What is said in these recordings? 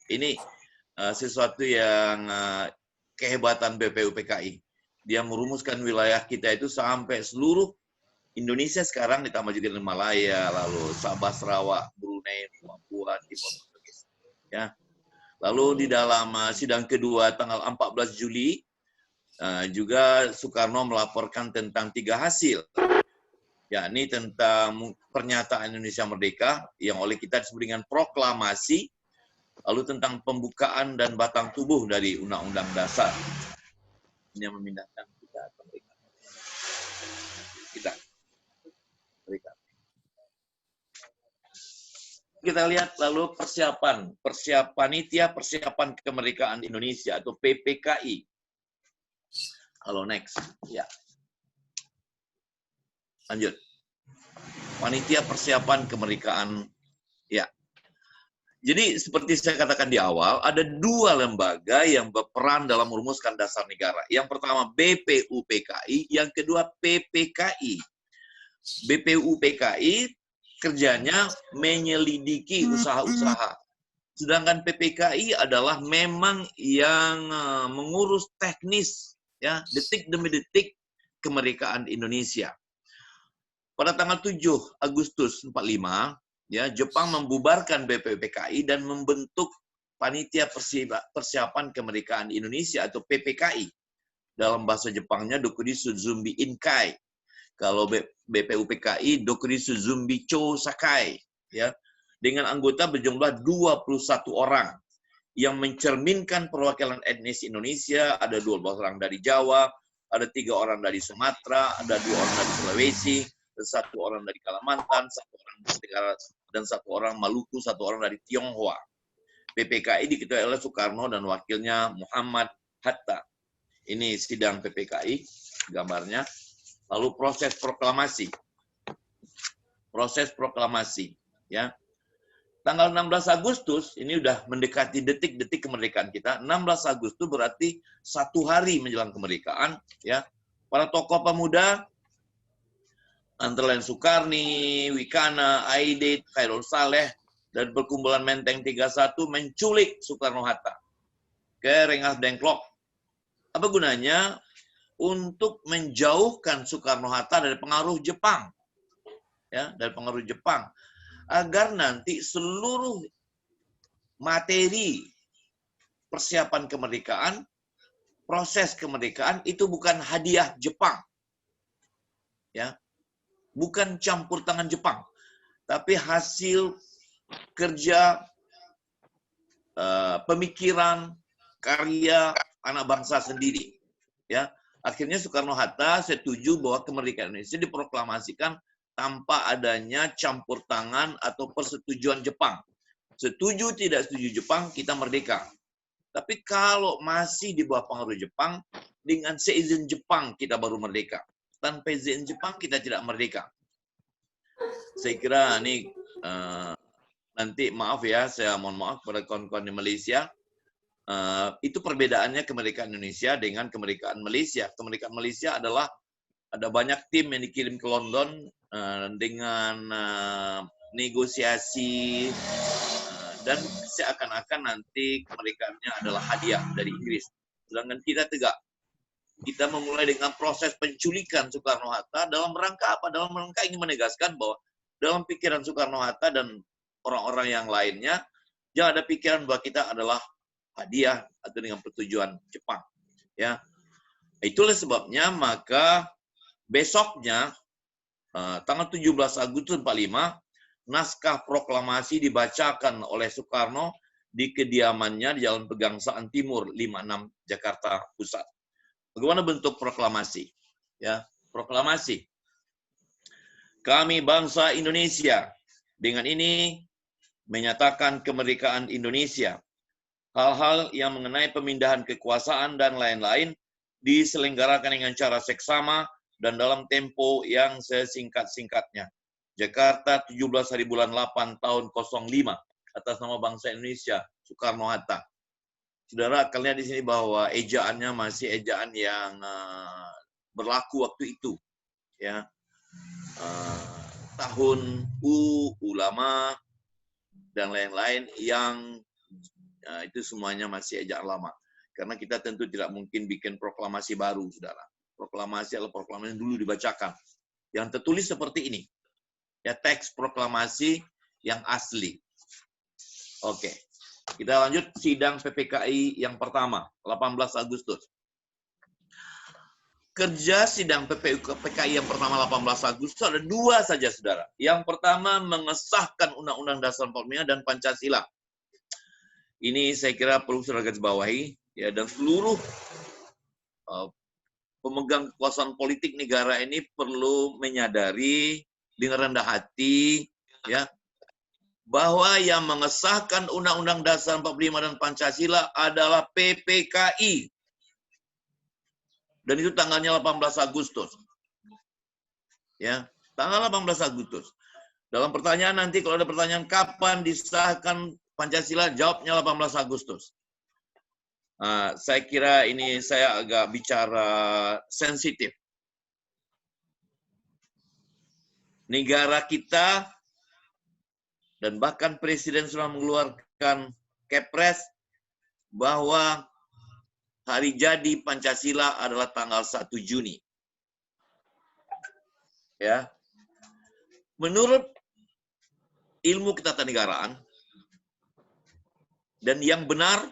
Ini sesuatu yang kehebatan BPUPKI. Dia merumuskan wilayah kita itu sampai seluruh Indonesia sekarang, ditambah juga Malaya, lalu Sabah, Sarawak, Brunei, Papua, Timor Leste. Ya. Lalu di dalam sidang kedua tanggal 14 Juli, juga Soekarno melaporkan tentang 3 hasil, yakni tentang pernyataan Indonesia Merdeka yang oleh kita disebut dengan proklamasi, lalu tentang pembukaan dan batang tubuh dari Undang-Undang Dasar. Ini yang memindahkan kita ke mereka. Kita lihat lalu persiapan panitia persiapan kemerdekaan Indonesia atau PPKI. Halo, next. Ya. Lanjut. Panitia persiapan kemerdekaan. Ya. Jadi seperti saya katakan di awal, ada 2 lembaga yang berperan dalam merumuskan dasar negara. Yang pertama BPUPKI, yang kedua PPKI. BPUPKI kerjanya menyelidiki usaha-usaha. Sedangkan PPKI adalah memang yang mengurus teknis, ya, detik demi detik kemerdekaan Indonesia. Pada tanggal 7 Agustus 45, ya, Jepang membubarkan BPUPKI dan membentuk Panitia Persiapan Kemerdekaan Indonesia atau PPKI. Dalam bahasa Jepangnya Dokurisu Zumbi Inkai. Kalau BPUPKI Dokurisu Zumbi Cho Sakai, ya. Dengan anggota berjumlah 21 orang yang mencerminkan perwakilan etnis Indonesia. Ada 12 orang dari Jawa, ada 3 orang dari Sumatera, ada 2 orang dari Sulawesi, 1 orang dari Kalimantan, 1 orang dari Tenggara, dan 1 orang Maluku, 1 orang dari Tionghoa. PPKI diketuai oleh Soekarno dan wakilnya Muhammad Hatta. Ini sidang PPKI, gambarnya. Lalu proses proklamasi. Ya. Tanggal 16 Agustus, ini udah mendekati detik-detik kemerdekaan kita. 16 Agustus berarti 1 hari menjelang kemerdekaan. Ya, para tokoh pemuda, antara lain Sukarni, Wikana, Aidit, Khairul Saleh, dan perkumpulan Menteng 31 menculik Soekarno-Hatta ke Rengas Dengklok. Apa gunanya? Untuk menjauhkan Soekarno-Hatta dari pengaruh Jepang. Ya, dari pengaruh Jepang. Agar nanti seluruh materi persiapan kemerdekaan, proses kemerdekaan itu bukan hadiah Jepang. Ya. Bukan campur tangan Jepang, tapi hasil kerja, pemikiran, karya anak bangsa sendiri. Ya. Akhirnya Soekarno-Hatta setuju bahwa kemerdekaan Indonesia diproklamasikan tanpa adanya campur tangan atau persetujuan Jepang. Setuju tidak setuju Jepang, kita merdeka. Tapi kalau masih di bawah pengaruh Jepang, dengan seizin Jepang kita baru merdeka. Tanpa izin Jepang kita tidak merdeka. Saya kira ini nanti maaf ya, saya mohon maaf pada kawan-kawan di Malaysia. Itu perbedaannya kemerdekaan Indonesia dengan kemerdekaan Malaysia. Kemerdekaan Malaysia adalah ada banyak tim yang dikirim ke London dengan negosiasi dan seakan-akan nanti kemerdekaannya adalah hadiah dari Inggris. Sedangkan kita tegak. Kita memulai dengan proses penculikan Soekarno-Hatta dalam rangka apa? Dalam rangka ingin menegaskan bahwa dalam pikiran Soekarno-Hatta dan orang-orang yang lainnya, jangan ada pikiran bahwa kita adalah hadiah atau dengan persetujuan Jepang. Ya, itulah sebabnya maka besoknya tanggal 17 Agustus 45 naskah proklamasi dibacakan oleh Soekarno di kediamannya di Jalan Pegangsaan Timur 56 Jakarta Pusat. Bagaimana bentuk proklamasi? Ya, proklamasi. Kami bangsa Indonesia dengan ini menyatakan kemerdekaan Indonesia. Hal-hal yang mengenai pemindahan kekuasaan dan lain-lain diselenggarakan dengan cara seksama dan dalam tempo yang sesingkat-singkatnya. Jakarta 17 hari bulan 8 tahun 05 atas nama bangsa Indonesia, Soekarno-Hatta. Saudara akan lihat di sini bahwa ejaannya masih ejaan yang berlaku waktu itu, ya. Tahun ulama dan lain-lain yang Itu semuanya masih ejaan lama. Karena kita tentu tidak mungkin bikin proklamasi baru, saudara. Proklamasi adalah proklamasi yang dulu dibacakan. Yang tertulis seperti ini. Ya, teks proklamasi yang asli. Oke. Kita lanjut sidang PPKI yang pertama, 18 Agustus. Kerja sidang PPKI yang pertama 18 Agustus ada dua saja, saudara. Yang pertama, mengesahkan Undang-Undang Dasar 45 dan Pancasila. Ini saya kira perlu saudara garis bawahi, ya, dan seluruh pemegang kekuasaan politik negara ini perlu menyadari dengan rendah hati, ya, bahwa yang mengesahkan Undang-Undang Dasar 45 dan Pancasila adalah PPKI. Dan itu tanggalnya 18 Agustus. Ya, tanggal 18 Agustus. Dalam pertanyaan nanti kalau ada pertanyaan kapan disahkan Pancasila, jawabnya 18 Agustus. Saya kira ini saya agak bicara sensitif. Negara kita dan bahkan Presiden sudah mengeluarkan Kepres bahwa hari jadi Pancasila adalah tanggal 1 Juni. Ya. Menurut ilmu ketatanegaraan dan yang benar,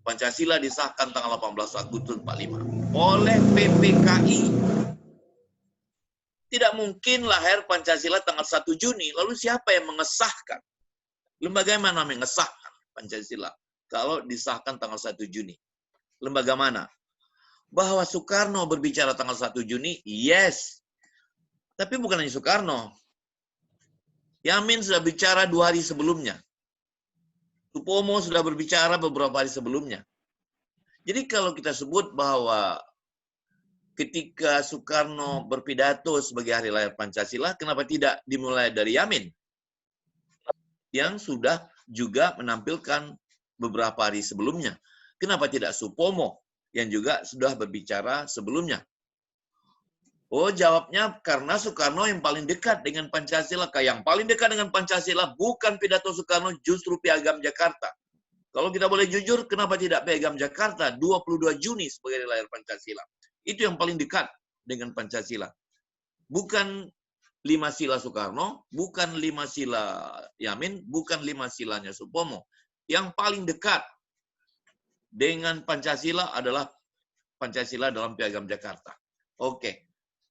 Pancasila disahkan tanggal 18 Agustus 45 oleh PPKI. Tidak mungkin lahir Pancasila tanggal 1 Juni, lalu siapa yang mengesahkan? Lembaga mana mengesahkan Pancasila kalau disahkan tanggal 1 Juni? Lembaga mana? Bahwa Soekarno berbicara tanggal 1 Juni, yes. Tapi bukan hanya Soekarno. Yamin sudah bicara 2 hari sebelumnya. Supomo sudah berbicara beberapa hari sebelumnya. Jadi kalau kita sebut bahwa ketika Soekarno berpidato sebagai hari lahir Pancasila, kenapa tidak dimulai dari Yamin? Yang sudah juga menampilkan beberapa hari sebelumnya. Kenapa tidak Supomo yang juga sudah berbicara sebelumnya? Oh, jawabnya karena Soekarno yang paling dekat dengan Pancasila. Yang paling dekat dengan Pancasila bukan pidato Soekarno, justru Piagam Jakarta. Kalau kita boleh jujur, kenapa tidak Piagam Jakarta 22 Juni sebagai lahir Pancasila? Itu yang paling dekat dengan Pancasila. Bukan 5 sila Soekarno, bukan 5 sila Yamin, bukan 5 silanya Supomo. Yang paling dekat dengan Pancasila adalah Pancasila dalam Piagam Jakarta. Oke.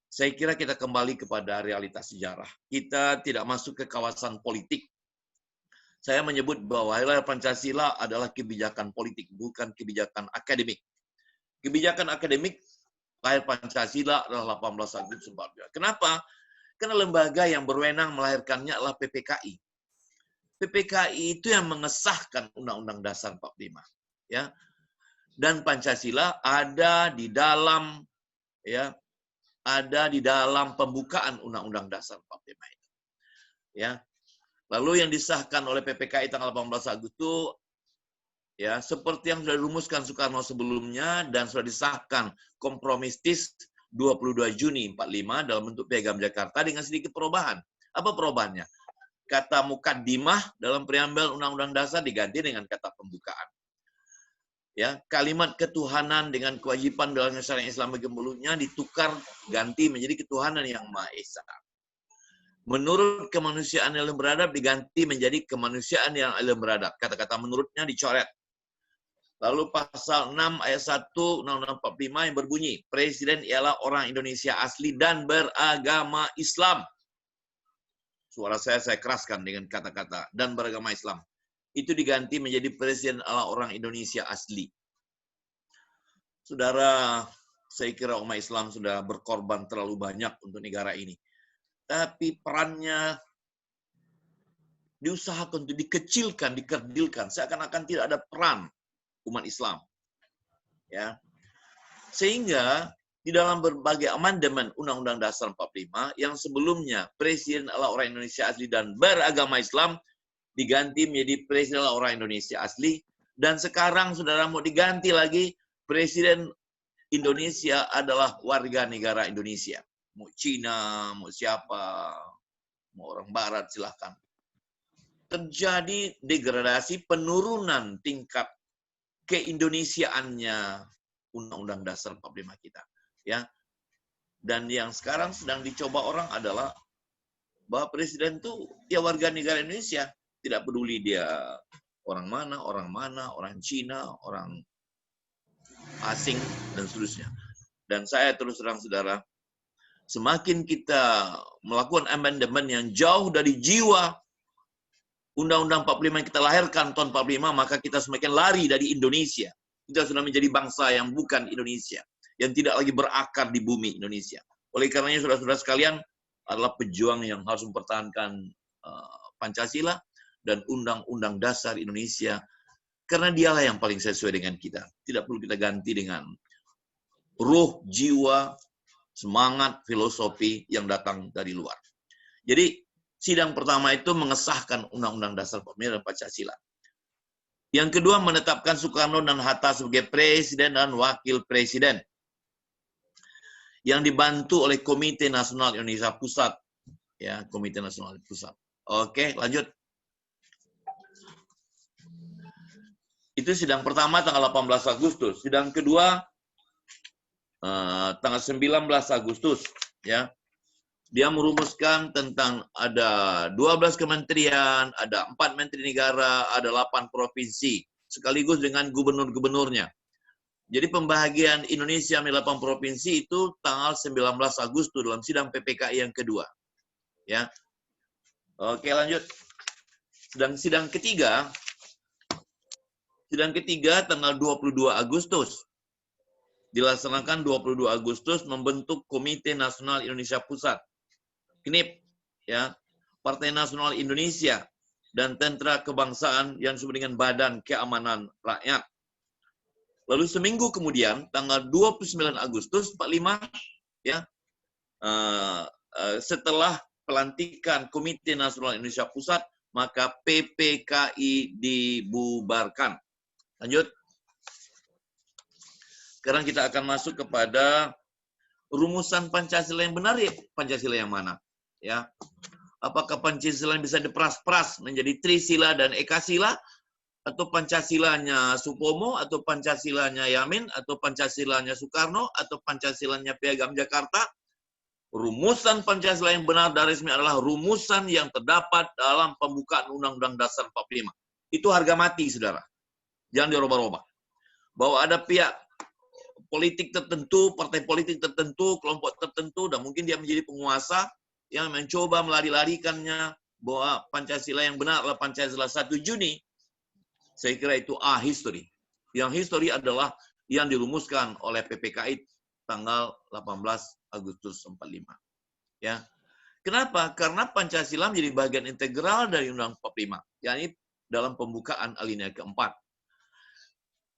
Saya kira kita kembali kepada realitas sejarah. Kita tidak masuk ke kawasan politik. Saya menyebut bahwa hari lahir Pancasila adalah kebijakan politik, bukan kebijakan akademik. Kebijakan akademik, lahir Pancasila adalah 18 Agustus 45. Kenapa? Karena lembaga yang berwenang melahirkannya adalah PPKI. PPKI itu yang mengesahkan Undang-Undang Dasar 45. Ya. Dan Pancasila ada di dalam, ya, ada di dalam pembukaan Undang-Undang Dasar 45 itu. Ya. Lalu yang disahkan oleh PPKI tanggal 18 Agustus, ya, seperti yang sudah dirumuskan Soekarno sebelumnya dan sudah disahkan kompromistis 22 Juni 45 dalam bentuk Piagam Jakarta dengan sedikit perubahan. Apa perubahannya? Kata mukaddimah dalam preambel Undang-Undang Dasar diganti dengan kata pembukaan. Ya, kalimat ketuhanan dengan kewajiban dalam syariat Islam bagi mulutnya ditukar ganti menjadi ketuhanan yang Maha Esa. Menurut kemanusiaan yang beradab diganti menjadi kemanusiaan yang beradab. Kata-kata menurutnya dicoret. Lalu pasal 6 ayat 1 Undang-Undang 45 yang berbunyi, Presiden ialah orang Indonesia asli dan beragama Islam. Suara saya keraskan dengan kata-kata dan beragama Islam. Itu diganti menjadi Presiden adalah orang Indonesia asli. Saudara, saya kira umat Islam sudah berkorban terlalu banyak untuk negara ini. Tapi perannya diusahakan untuk dikecilkan, dikerdilkan. Seakan-akan tidak ada peran umat Islam. Ya. Sehingga di dalam berbagai amandemen Undang-Undang Dasar 45 yang sebelumnya Presiden adalah orang Indonesia asli dan beragama Islam diganti menjadi Presiden adalah orang Indonesia asli, dan sekarang saudara mau diganti lagi Presiden Indonesia adalah warga negara Indonesia. Mau Cina, mau siapa, mau orang Barat silahkan. terjadi degradasi, penurunan tingkat keindonesiaannya Undang-Undang Dasar 45 kita. Ya. Dan yang sekarang sedang dicoba orang adalah bahwa presiden itu ya warga negara Indonesia, tidak peduli dia orang mana, orang Cina, orang asing, dan seterusnya. Dan saya terus terang saudara, semakin kita melakukan amandemen yang jauh dari jiwa Undang-Undang 45 yang kita lahirkan tahun 45, maka kita semakin lari dari Indonesia. Kita sudah menjadi bangsa yang bukan Indonesia, yang tidak lagi berakar di bumi Indonesia. Oleh karenanya saudara-saudara sekalian, adalah pejuang yang harus mempertahankan Pancasila dan Undang-Undang Dasar Indonesia, karena dialah yang paling sesuai dengan kita. Tidak perlu kita ganti dengan ruh, jiwa, semangat, filosofi yang datang dari luar. Jadi, sidang pertama itu mengesahkan Undang-Undang Dasar 45 dan Pancasila. Yang kedua, menetapkan Soekarno dan Hatta sebagai presiden dan wakil presiden, yang dibantu oleh Komite Nasional Indonesia Pusat. Ya, Komite Nasional Pusat. Oke, lanjut. Itu sidang pertama tanggal 18 Agustus. Sidang kedua tanggal 19 Agustus. Ya, dia merumuskan tentang ada 12 kementerian, ada 4 menteri negara, ada 8 provinsi, sekaligus dengan gubernur-gubernurnya. Jadi pembahagian Indonesia menjadi 8 provinsi itu tanggal 19 Agustus dalam sidang PPKI yang kedua. Ya. Oke, lanjut. Sidang ketiga tanggal 22 Agustus. Dilaksanakan 22 Agustus membentuk Komite Nasional Indonesia Pusat. KNIP, ya, Partai Nasional Indonesia, dan Tentara Kebangsaan yang disebut dengan Badan Keamanan Rakyat. Lalu seminggu kemudian, tanggal 29 Agustus 45, ya, setelah pelantikan Komite Nasional Indonesia Pusat, maka PPKI dibubarkan. Lanjut. Sekarang kita akan masuk kepada rumusan Pancasila yang benar, ya. Pancasila yang mana? Ya, apakah Pancasila bisa diperas-peras menjadi Trisila dan Ekasila, atau Pancasilanya Supomo, atau Pancasilanya Yamin, atau Pancasilanya Soekarno, atau Pancasilanya Piagam Jakarta? Rumusan Pancasila yang benar dan resmi adalah rumusan yang terdapat dalam pembukaan Undang-Undang Dasar 45. Itu harga mati, saudara. Jangan dirubah-rubah. Bahwa ada pihak politik tertentu, partai politik tertentu, kelompok tertentu, dan mungkin dia menjadi penguasa yang mencoba melari-larikannya bahwa Pancasila yang benar adalah Pancasila 1 Juni. Saya kira itu history. Yang history adalah yang dirumuskan oleh PPKI tanggal 18 Agustus 45. Ya. Kenapa? Karena Pancasila menjadi bagian integral dari Undang-Undang 45, yakni dalam pembukaan alinea keempat.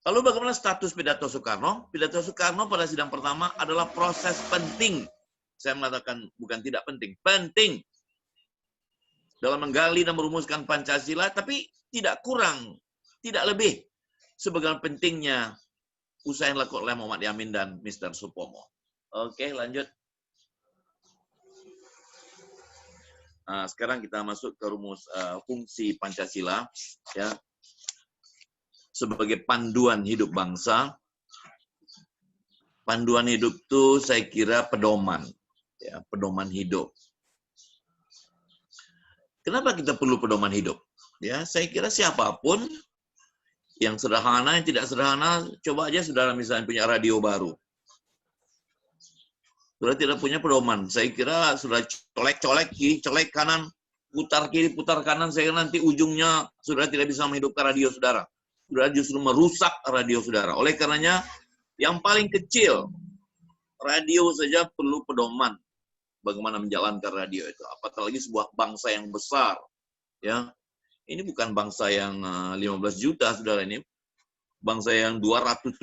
Lalu bagaimana status pidato Soekarno? Pidato Soekarno pada sidang pertama adalah proses penting. Saya mengatakan bukan tidak penting, penting dalam menggali dan merumuskan Pancasila, tapi tidak kurang, tidak lebih, sebagaimana pentingnya usaha yang dilakukan oleh Muhammad Yamin dan Mr. Supomo. Oke, lanjut. Nah, sekarang kita masuk ke rumus fungsi Pancasila, ya, sebagai panduan hidup bangsa. Panduan hidup itu saya kira pedoman, ya, pedoman hidup. Kenapa kita perlu pedoman hidup? Ya, saya kira siapapun yang sederhana, yang tidak sederhana, coba aja saudara misalnya punya radio baru. Sudah tidak punya pedoman. Saya kira sudah colek-colek kiri, colek kanan, putar kiri, putar kanan, saya kira nanti ujungnya sudah tidak bisa menghidupkan radio saudara. Sudah justru merusak radio saudara. Oleh karenanya, yang paling kecil, radio saja perlu pedoman. Bagaimana menjalankan radio itu. Apalagi sebuah bangsa yang besar. Ya, ini bukan bangsa yang 15 juta, saudara, ini. Bangsa yang 270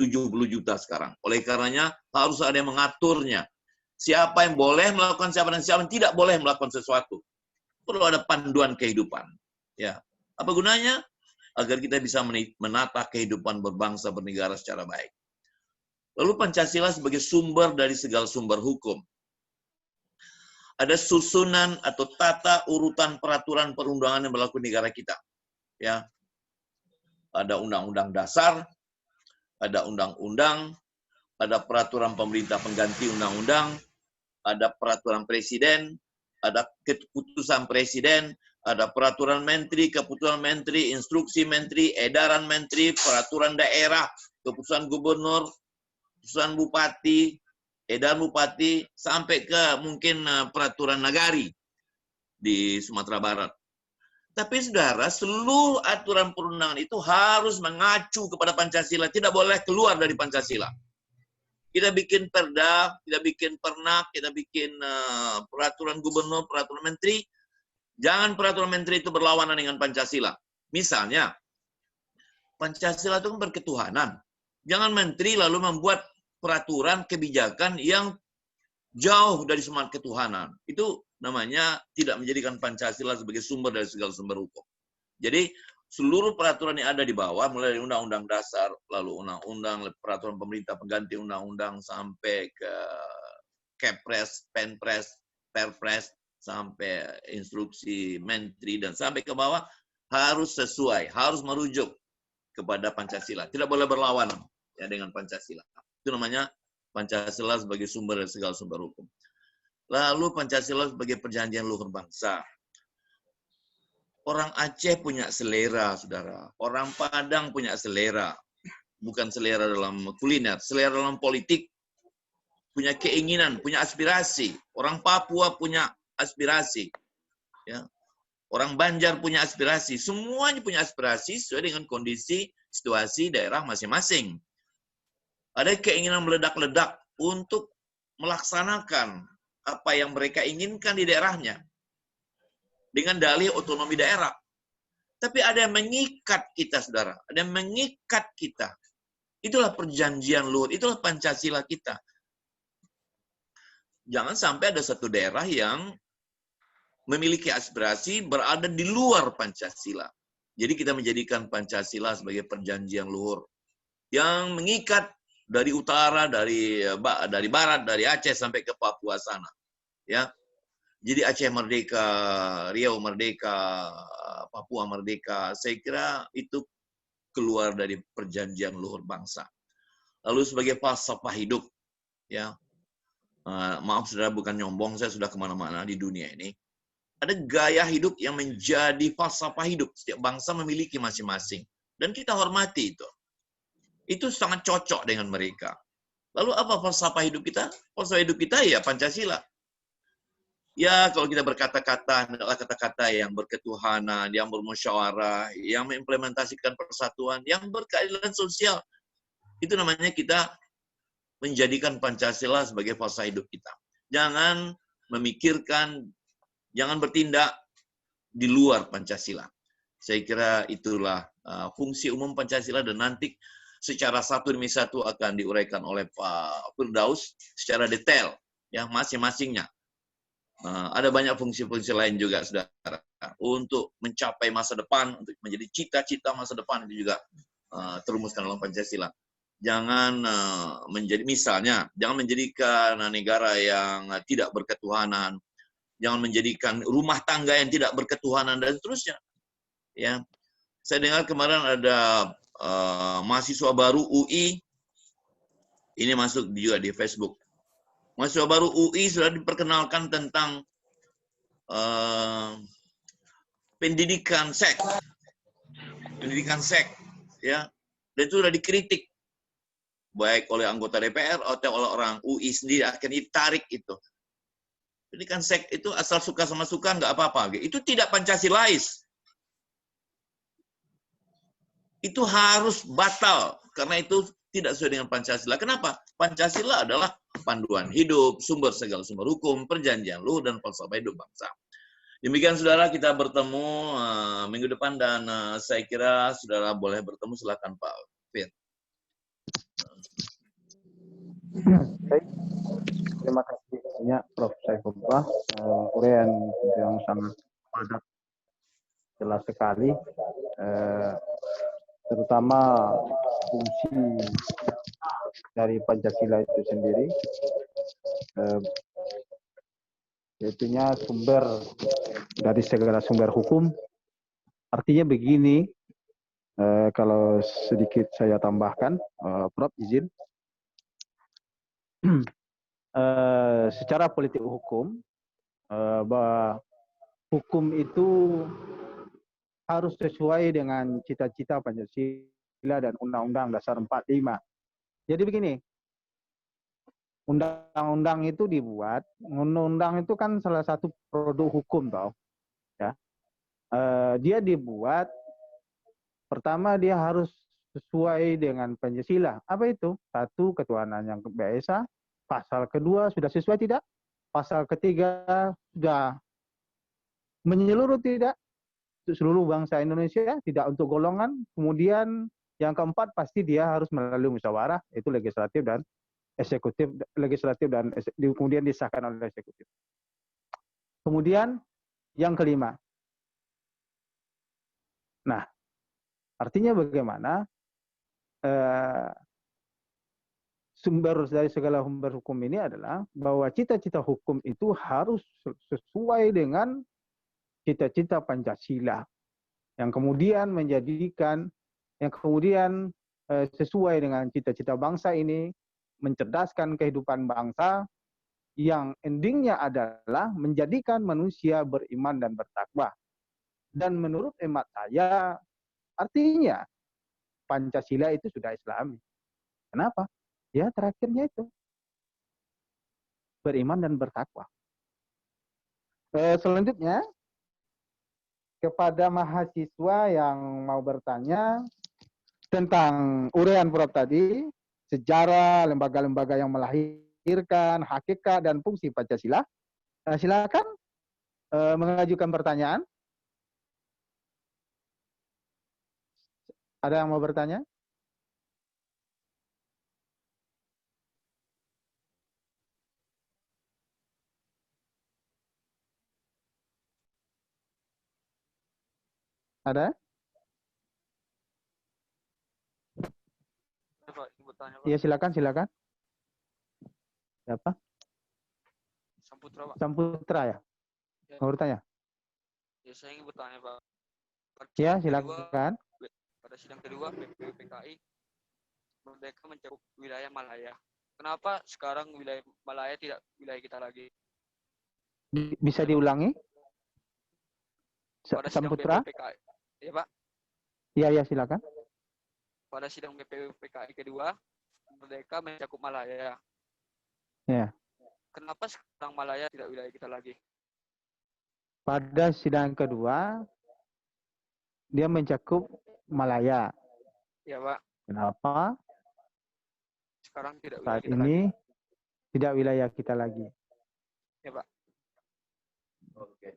juta sekarang. Oleh karenanya, harus ada yang mengaturnya. Siapa yang boleh melakukan siapa dan siapa yang tidak boleh melakukan sesuatu. Perlu ada panduan kehidupan. Ya, apa gunanya? Agar kita bisa menata kehidupan berbangsa bernegara secara baik. Lalu Pancasila sebagai sumber dari segala sumber hukum. ada susunan atau tata urutan peraturan perundangan yang berlaku di negara kita. Ya, ada undang-undang dasar, ada undang-undang, ada peraturan pemerintah pengganti undang-undang, ada peraturan presiden, ada keputusan presiden, ada peraturan menteri, keputusan menteri, instruksi menteri, edaran menteri, peraturan daerah, keputusan gubernur, keputusan bupati, edaran bupati, sampai ke mungkin peraturan nagari di Sumatera Barat. Tapi saudara, seluruh aturan perundangan itu harus mengacu kepada Pancasila, tidak boleh keluar dari Pancasila. Kita bikin perda, kita bikin pernak, kita bikin peraturan gubernur, peraturan menteri. Jangan peraturan menteri itu berlawanan dengan Pancasila. Misalnya, Pancasila itu kan berketuhanan. Jangan menteri lalu membuat peraturan kebijakan yang jauh dari semangat ketuhanan. Itu namanya tidak menjadikan Pancasila sebagai sumber dari segala sumber hukum. Jadi, seluruh peraturan yang ada di bawah, mulai dari undang-undang dasar, lalu undang-undang, peraturan pemerintah pengganti undang-undang, sampai ke Kepres, Penpres, Perpres, sampai instruksi menteri, dan sampai ke bawah, harus sesuai, harus merujuk kepada Pancasila. Tidak boleh berlawanan ya, dengan Pancasila. Itu namanya Pancasila sebagai sumber dari segala sumber hukum. Lalu Pancasila sebagai perjanjian luhur bangsa. Orang Aceh punya selera, saudara. Orang Padang punya selera. Bukan selera dalam kuliner, selera dalam politik. Punya keinginan, punya aspirasi. Orang Papua punya aspirasi. Ya. Orang Banjar punya aspirasi. Semuanya punya aspirasi sesuai dengan kondisi, situasi daerah masing-masing. Ada keinginan meledak-ledak untuk melaksanakan apa yang mereka inginkan di daerahnya. Dengan dalih otonomi daerah. Tapi ada yang mengikat kita, saudara. Ada yang mengikat kita. Itulah perjanjian luhur. Itulah Pancasila kita. Jangan sampai ada satu daerah yang memiliki aspirasi berada di luar Pancasila. Jadi kita menjadikan Pancasila sebagai perjanjian luhur. Yang mengikat dari utara, dari barat, dari Aceh sampai ke Papua sana. Ya. Jadi Aceh merdeka, Riau merdeka, Papua merdeka. Saya kira itu keluar dari perjanjian luhur bangsa. Lalu sebagai falsafah hidup, ya, maaf saudara, bukan nyombong, saya sudah kemana-mana di dunia ini. Ada gaya hidup yang menjadi falsafah hidup. Setiap bangsa memiliki masing-masing. Dan kita hormati itu. Itu sangat cocok dengan mereka. Lalu apa falsafah hidup kita? Falsafah hidup kita ya Pancasila. Ya, kalau kita berkata-kata, adalah kata-kata yang berketuhanan, yang bermusyawarah, yang mengimplementasikan persatuan, yang berkeadilan sosial. Itu namanya kita menjadikan Pancasila sebagai falsafah hidup kita. Jangan memikirkan, jangan bertindak di luar Pancasila. Saya kira itulah fungsi umum Pancasila, dan nanti secara satu demi satu akan diuraikan oleh Pak Firdaus secara detail, ya, masing-masingnya. Ada banyak fungsi-fungsi lain juga, saudara, untuk mencapai masa depan, untuk menjadi cita-cita masa depan itu juga terumuskan dalam Pancasila. Jangan misalnya, jangan menjadikan negara yang tidak berketuhanan, jangan menjadikan rumah tangga yang tidak berketuhanan, dan seterusnya. Ya, saya dengar kemarin ada mahasiswa baru UI, ini masuk juga di Facebook. Mahasiswa baru UI sudah diperkenalkan tentang pendidikan seks, ya, dan itu sudah dikritik baik oleh anggota DPR atau oleh orang UI sendiri, akhirnya ditarik itu. Pendidikan seks itu asal suka sama suka nggak apa-apa, itu tidak Pancasilais. Itu harus batal karena itu tidak sesuai dengan Pancasila. Kenapa? Pancasila adalah panduan hidup, sumber segala sumber hukum, perjanjian luhur, dan falsafah hidup bangsa. Demikian saudara, kita bertemu minggu depan, dan saya kira saudara boleh bertemu. Silakan Pak Fir. Baik, terima kasih banyak Prof. Saifullah, uraian yang sangat padat, jelas sekali, terutama fungsi dari Pancasila itu sendiri. yaitunya sumber dari segala sumber hukum. Artinya begini, kalau sedikit saya tambahkan, Prof. izin. Secara politik hukum, bahwa hukum itu harus sesuai dengan cita-cita Pancasila dan Undang-Undang Dasar 45. Jadi begini, undang-undang itu dibuat, undang-undang itu kan salah satu produk hukum, toh, ya. Dia dibuat, pertama dia harus sesuai dengan Pancasila. Apa itu? Satu, ketuhanan yang Maha Esa. Pasal kedua sudah sesuai tidak? Pasal ketiga sudah menyeluruh tidak? Untuk seluruh bangsa Indonesia, tidak untuk golongan. Kemudian yang keempat pasti dia harus melalui musyawarah, itu legislatif dan eksekutif, kemudian disahkan oleh eksekutif. Kemudian yang kelima. Nah, artinya bagaimana sumber dari segala sumber hukum ini adalah bahwa cita-cita hukum itu harus sesuai dengan cita-cita Pancasila, yang kemudian menjadikan, yang kemudian sesuai dengan cita-cita bangsa ini, mencerdaskan kehidupan bangsa, yang endingnya adalah menjadikan manusia beriman dan bertakwa. Dan menurut hemat saya, artinya Pancasila itu sudah Islami. Kenapa? Ya terakhirnya itu, beriman dan bertakwa. Selanjutnya, kepada mahasiswa yang mau bertanya tentang uraian Prof tadi, sejarah lembaga-lembaga yang melahirkan hakikat dan fungsi Pancasila, silakan mengajukan pertanyaan. Ada yang mau bertanya? Ada? Iya, silakan, silakan. Siapa? Samputra, Pak. Samputra ya? Mau bertanya? Ya, saya ingin bertanya, Pak. Ya, silakan. Pada sidang kedua BPUPKI, Merdeka mencakup wilayah Malaya. Kenapa sekarang wilayah Malaya tidak wilayah kita lagi? Bisa diulangi? Pada sidang Samputra? BPUPKI, ya Pak. Iya, ya, silakan. Pada sidang BPUPKI kedua, Merdeka mencakup Malaya. Ya. Kenapa sekarang Malaya tidak wilayah kita lagi? Pada sidang kedua, dia mencakup Malaya. Ya Pak. Kenapa? Sekarang tidak wilayah Saat kita ini lagi. tidak wilayah kita lagi. Ya Pak. Oke.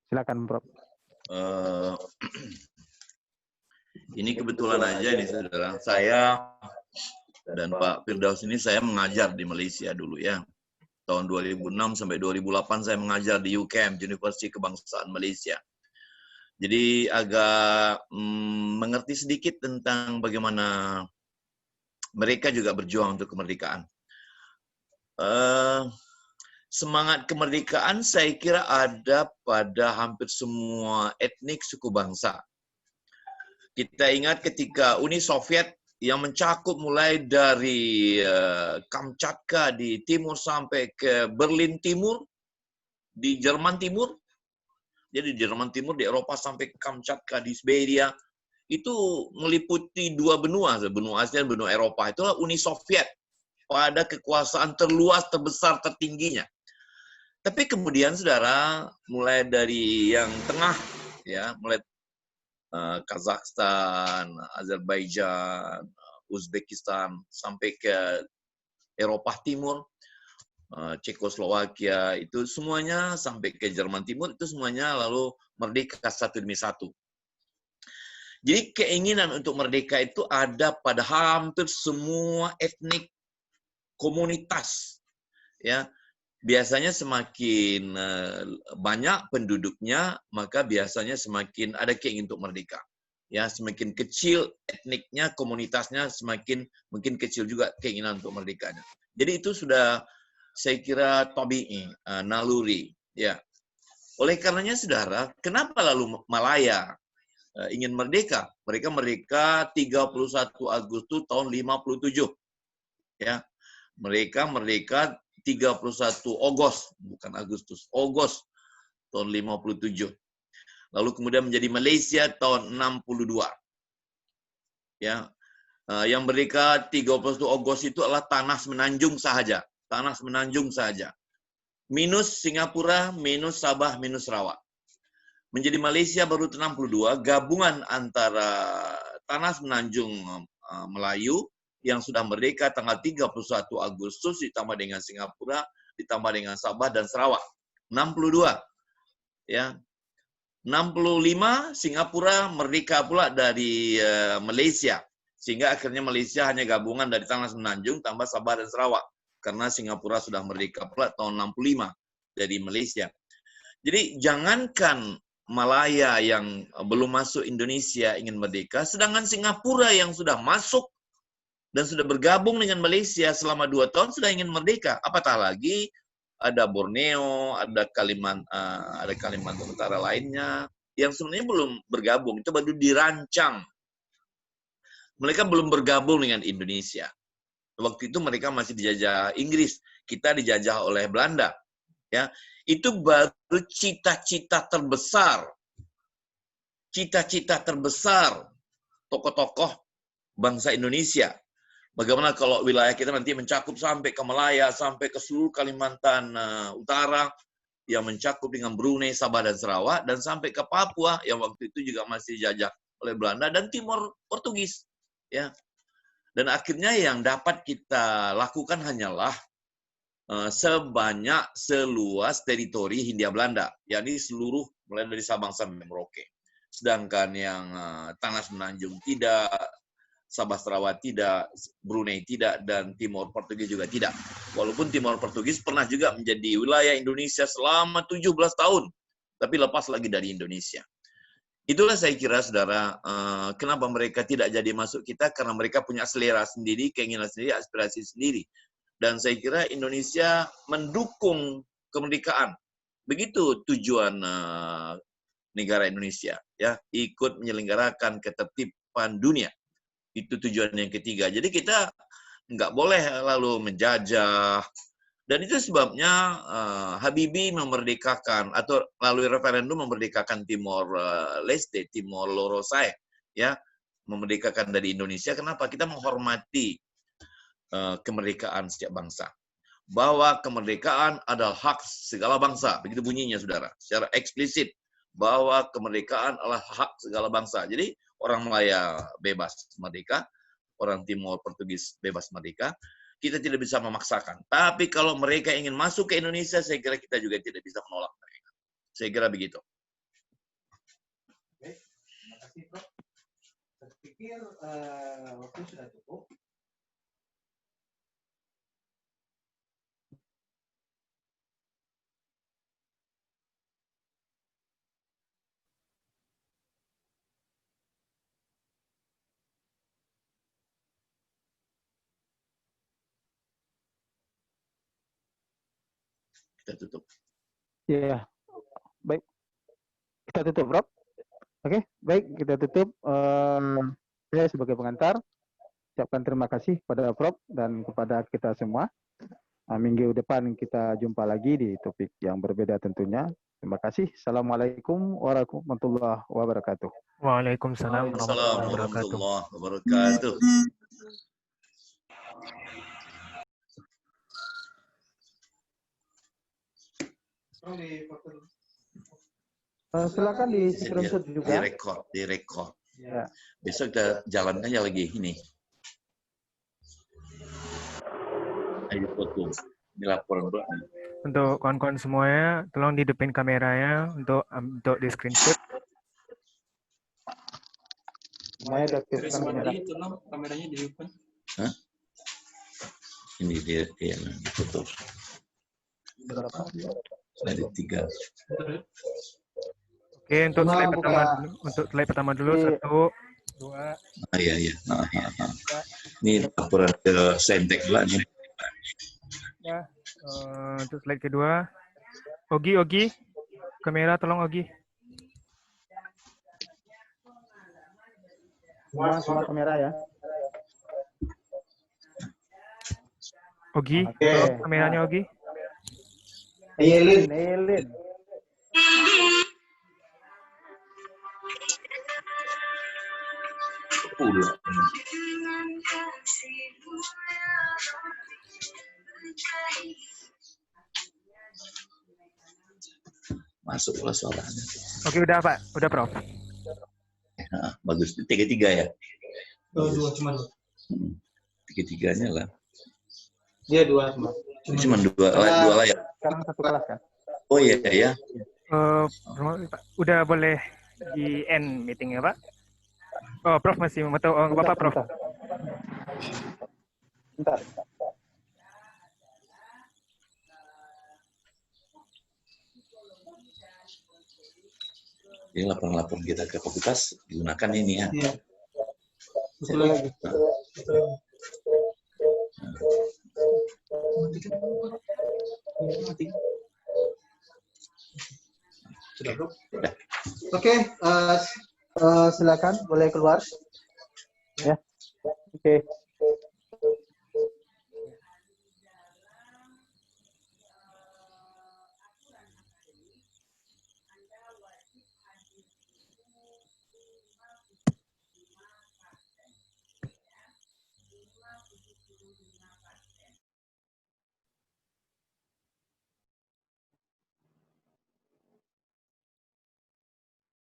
Silakan, Prof. Ini kebetulan aja nih saudara, saya dan Pak Firdaus ini saya mengajar di Malaysia dulu ya. Tahun 2006 sampai 2008 saya mengajar di UKM, Universiti Kebangsaan Malaysia. Jadi agak mengerti sedikit tentang bagaimana mereka juga berjuang untuk kemerdekaan. Semangat kemerdekaan saya kira ada pada hampir semua etnik suku bangsa. Kita ingat ketika Uni Soviet yang mencakup mulai dari Kamchatka di timur sampai ke Berlin Timur, di Jerman Timur. Jadi di Jerman Timur, di Eropa sampai ke Kamchatka di Siberia, itu meliputi dua benua, benua Asia dan benua Eropa. Itulah Uni Soviet pada kekuasaan terluas, terbesar, tertingginya. Tapi kemudian saudara, mulai dari yang tengah, ya, mulai Kazakhstan, Azerbaijan, Uzbekistan, sampai ke Eropa Timur, Cekoslowakia, itu semuanya sampai ke Jerman Timur, itu semuanya lalu merdeka satu demi satu. Jadi keinginan untuk merdeka itu ada pada hampir semua etnik komunitas. Ya, biasanya semakin banyak penduduknya, maka biasanya semakin ada keinginan untuk merdeka. Ya, semakin kecil etniknya, komunitasnya, semakin mungkin kecil juga keinginan untuk merdekanya. Jadi itu sudah saya kira tabi'i, naluri. Ya. Oleh karenanya, saudara, kenapa lalu Malaya ingin merdeka? Mereka 31 Agustus tahun 57. Ya. Mereka merdeka 31 Agustus, bukan Agustus, Agustus tahun 57. Lalu kemudian menjadi Malaysia tahun 62. Ya. Yang merdeka 31 Agustus itu adalah Tanah Semenanjung sahaja. Tanah Semenanjung sahaja. Minus Singapura, minus Sabah, minus Sarawak. Menjadi Malaysia baru 62, gabungan antara Tanah Semenanjung Melayu yang sudah merdeka tanggal 31 Agustus ditambah dengan Singapura, ditambah dengan Sabah dan Sarawak. 62. Ya. 65 Singapura merdeka pula dari Malaysia. Sehingga akhirnya Malaysia hanya gabungan dari Tanah Semenanjung tambah Sabah dan Sarawak. Karena Singapura sudah merdeka pula tahun 65 dari Malaysia. Jadi jangankan Malaya yang belum masuk Indonesia ingin merdeka, sedangkan Singapura yang sudah masuk dan sudah bergabung dengan Malaysia selama 2 tahun sudah ingin merdeka. Apatah lagi ada Borneo, ada Kalimantan Utara lainnya yang sebenarnya belum bergabung, itu baru dirancang. Mereka belum bergabung dengan Indonesia. Waktu itu mereka masih dijajah Inggris, kita dijajah oleh Belanda. Ya, itu baru cita-cita terbesar tokoh-tokoh bangsa Indonesia. Bagaimana kalau wilayah kita nanti mencakup sampai ke Malaya, sampai ke seluruh Kalimantan Utara, yang mencakup dengan Brunei, Sabah, dan Sarawak, dan sampai ke Papua, yang waktu itu juga masih dijajah oleh Belanda, dan Timor Portugis. Ya. Dan akhirnya yang dapat kita lakukan hanyalah seluas teritori Hindia Belanda, yakni seluruh mulai dari Sabang sampai Merauke. Sedangkan yang Tanah Semenanjung tidak, Sabah Sarawak tidak, Brunei tidak, dan Timor Portugis juga tidak. Walaupun Timor Portugis pernah juga menjadi wilayah Indonesia selama 17 tahun, tapi lepas lagi dari Indonesia. Itulah saya kira, saudara, kenapa mereka tidak jadi masuk kita, karena mereka punya selera sendiri, keinginan sendiri, aspirasi sendiri. Dan saya kira Indonesia mendukung kemerdekaan. Begitu tujuan negara Indonesia, ya, ikut menyelenggarakan ketertiban dunia. Itu tujuan yang ketiga. Jadi kita nggak boleh lalu menjajah. Dan itu sebabnya Habibie memerdekakan atau melalui referendum memerdekakan Timor Leste, Timor Lorosae, ya, memerdekakan dari Indonesia. Kenapa? Kita menghormati kemerdekaan setiap bangsa. Bahwa kemerdekaan adalah hak segala bangsa. Begitu bunyinya, saudara. Secara eksplisit. Bahwa kemerdekaan adalah hak segala bangsa. Jadi orang Malaya bebas merdeka, orang Timor Portugis bebas merdeka. Kita tidak bisa memaksakan. Tapi kalau mereka ingin masuk ke Indonesia, saya kira kita juga tidak bisa menolak mereka. Saya kira begitu. Baik, terima kasih, Prof. Saya pikir waktu sudah cukup. Kita tutup. Ya, baik. Kita tutup, Prof. Oke, baik, kita tutup. Saya sebagai pengantar ucapkan terima kasih kepada Prof dan kepada kita semua. Minggu depan kita jumpa lagi di topik yang berbeda tentunya. Terima kasih. Assalamualaikum warahmatullahi wabarakatuh. Waalaikumsalam Assalamualaikum warahmatullahi warahmatullahi wabarakatuh. wabarakatuh. Silakan di screenshot juga. Direkod. Ya. Besok kita jalankannya lagi ini. Ayo foto. Ini laporan dulu. Untuk kawan-kawan semuanya, tolong dihidupin kameranya untuk di screenshot. Semuanya diaktifkan kamera. Tolong kameranya dihidupkan. Hah? Ini dia yang foto. Ada 3. Oke, untuk Semua slide pertama buka. dulu. Untuk slide pertama dulu, Oke. 1, 2. Iya. Ini laporan ke Saintek pula nih. Ya. Untuk slide kedua. Ogi, kamera tolong Ogi. Semua kamera ya. Ogi, Oke. tolong kameranya Ogi. Nailin. Pula. Masuklah suaranya. Oke, udah Pak, udah Prof. Nah, bagus. Tiga-tiga ya. Dua cuma dua. Tiga-tiganya lah. Dia dua cuma. Cuma dua layar. Sekarang satu kelas kan? Oh iya ya. Udah boleh di end meeting ya Pak? Oh, Prof masih mau tahu. Oh, Bapak Prof. Bentar. Jadi laporan-laporan kita ke fakultas digunakan ini ya. Iya. Satu lagi. Sudah, Bro. Oke, silakan boleh keluar. Ya. Oke.